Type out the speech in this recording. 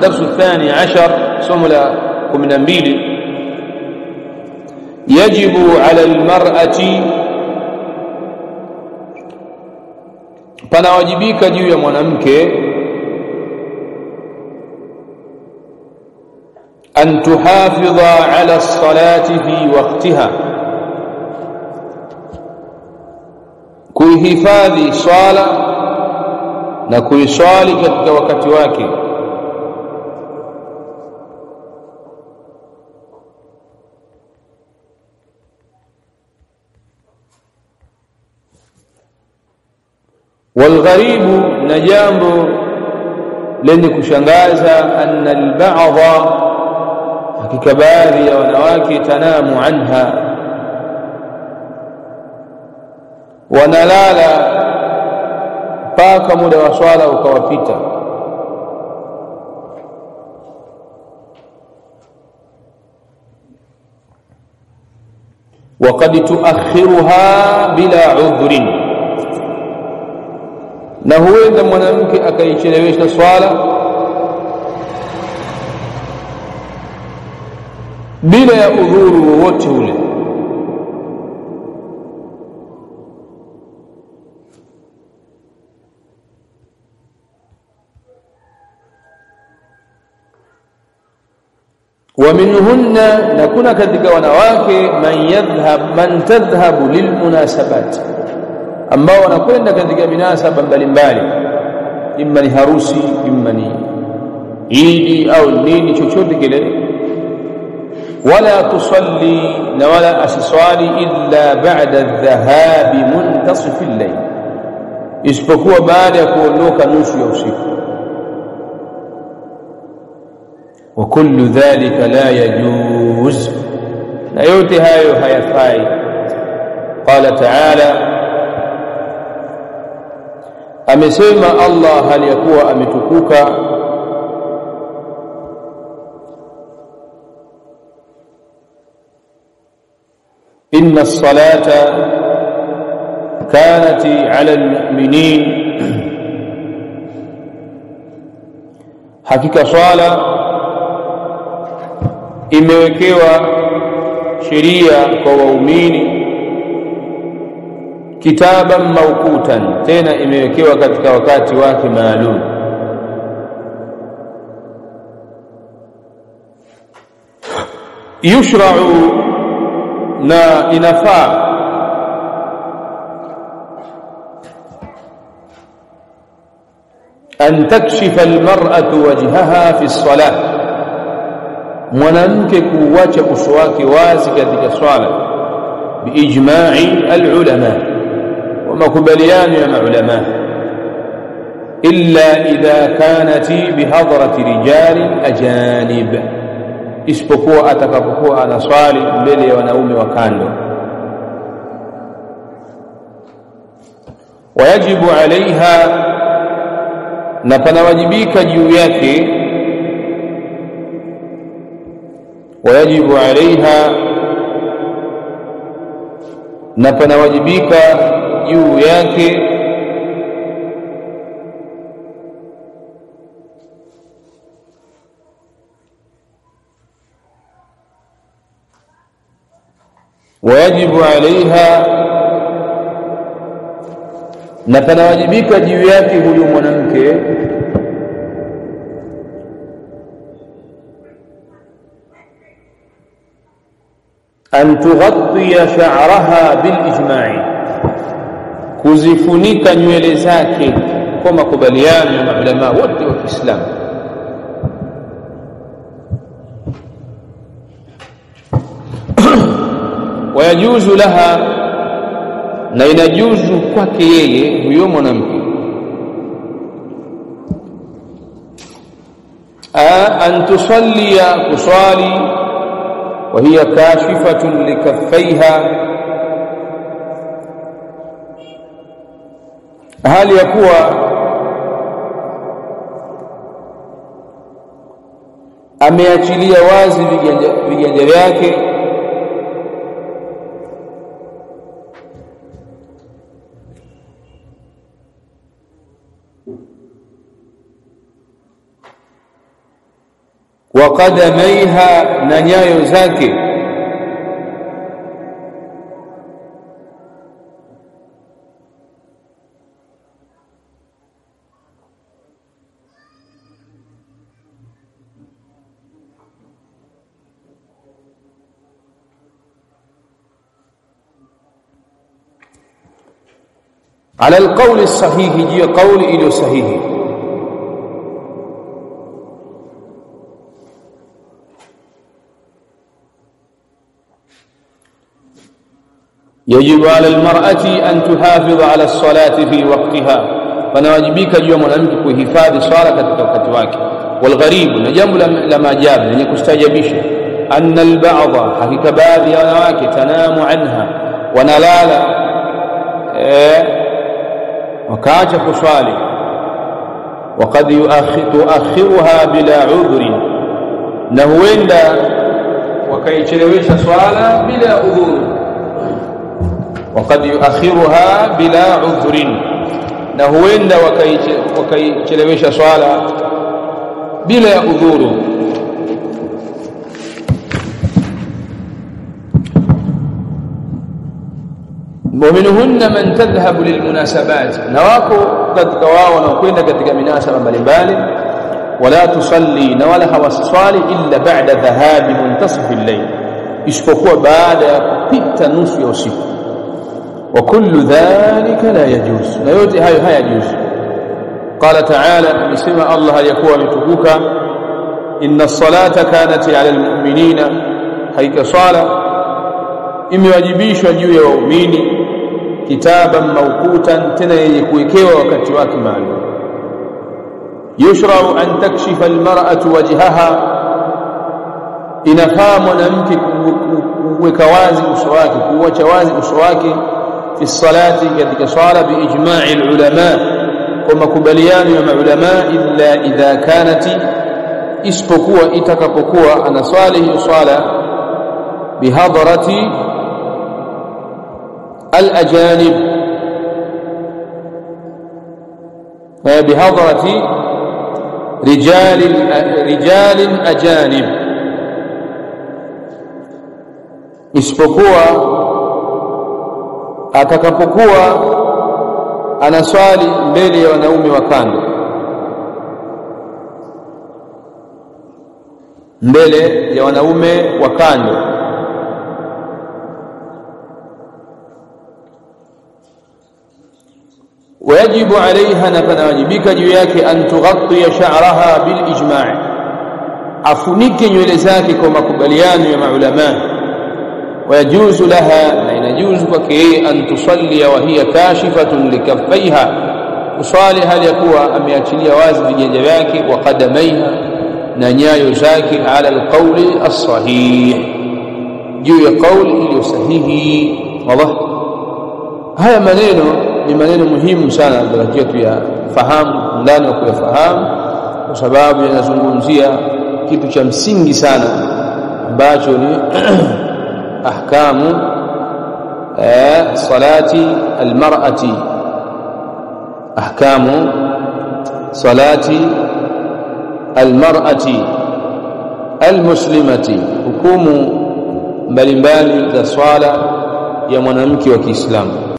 الدرس الثاني عشر سملة من أمبيل. يجب على المرأة panawajibika juu ya mwanamke an tuhafidha ala salati fi waqtiha, kuihifadhi swala na kuiswali katika wakati wake. والغريب نجامbo lenye kushangaza anna alba'dha, hakika baadhi ya wanawake tanamu anha, wanalala mpaka muda wa swala ukawapita. وقد تؤخرها بلا عذر, na huenda mwanamke akaichelewesha swala bila ya udhuru wowote ule. ومنهن, na kuna katika wanawake man tadhhabu lilmunasabat, ambao wanakwenda katika minasaba mbalimbali, imma ni harusi, imma ni idi au nini chochote kile. Wala tusalli, na wala asiswali illa ba'da adh-dhahabi muntasif al-layl, isipokuwa baada ya kuondoka nusu ya usiku. Wa kullu dhalika la yajuz, na yote hayo hayafai. Qala ta'ala, amesema Allah hali ya kuwa ametukuka, inna as-salata kanat 'ala al-mu'minin, hakika swala imewekewa sheria kwa waumini, kitaban mawqutan, tena imewekewa katika wakati wake maalum. Yushra'u, na inafaa an takshifa almar'atu wajhaha fi as-salah, mwanamke kuacha uso wake wazi katika swala, biijma'i alulama, wa makubaliano ya maulama, illa idha kanat bihadrati rijali ajanib, isipokuwa atakapokuwa anaswali mbele ya wanaume wa kando. Wayajibu alaiha, na panawajibika juu yake, wayajibu alaiha, na panawajibika juu yake wajibu alaiha, na panawajibika juu yake huyu mwanamke an tughaddiya sha'raha bil ijma'i, kuzifunika nywele zake kwa makubaliano ya maulama wote wa Kiislamu. Wayajuzu laha, na inajuzu kwake yeye huyo mwanamke an tusallia, kusali, wa hiya kashifatun likaffaiha, hali ya kuwa ameachilia wazi viganja vyake, wa qadamaiha, na nyayo zake. على القول الصحيح، جي قول إلى صحيح. يجب على المرأة أن تحافظ على الصلاة في وقتها، فنواجبك جوا mwanamke kuhifadhi swala katika wakati wake. والغريب، na jambo la maajabu lenye kustajabisha, أن البعض، hakika baadhi ya wanawake, tanamu anha, wanalala wakaacha kuswali, وقد يؤخرها بلا عذر، na huenda wakaichelewesha swala bila udhuru. وقد يؤخرها بلا عذر، na huenda wakaichelewesha swala bila udhuru. ومنهن من تذهب للمناسبات، نواكو katika wao wanaokwenda katika minasaba mbalimbali. ولا تصلي، na wala hawaswali illa ba'da dhahabi muntasif al-layl, isipokuwa baada ya kupita nusu ya usiku. وكل ذلك لا يجوز، na yote hayo hayajuzu. قال تعالى، amesema Allah aliyekuwa ametukuka, inna as-salata kanat 'ala al-mu'minina, haika swala imewajibishwa juu ya waumini, kitaban mawqutan, tena yenye kuwekewa wakati wake maalum. Yushra'u an takshifa al-mar'atu wajhaha, inafaa mwanamke kuweka wazi uso wake, kuacha wazi uso wake, fi salati, katika swala, bi ijma'i al-ulama, kwa makubaliano ya maulama, illa idha kanat, isipokuwa itakapokuwa anaswali hiyo swala bihadarati al-ajanib, bihadarati rijal ajanib, isipokuwa atakapokuwa anaswali mbele ya wanaume wa kando, mbele ya wanaume wa kando. ويجب عليها، نفنواجبك جوياك، أن تغطي شعرها بالإجماع، afunike nywele zake kwa makubaliano ya maulama. ويجوز لها، na inajuzu kwake yeye, an tusalli wa hiya kashifatun likaffaiha, usali hali ya kuwa ameachilia wazi viganja vyake, wa qadamaiha, na nyayo zake, ala alqawli as-sahih, juu ya kauli iliyo sahihi. Wallahi haya maneno ni maneno muhimu sana, tunatakiwa tuyafahamu ndani ya kuyafahamu, kwa sababu yanazungumzia kitu cha msingi sana ambacho ni ahkamu salati almar'ati, ahkamu salati almar'ati almuslimati, hukumu mbalimbali za swala ya mwanamke wa Kiislamu.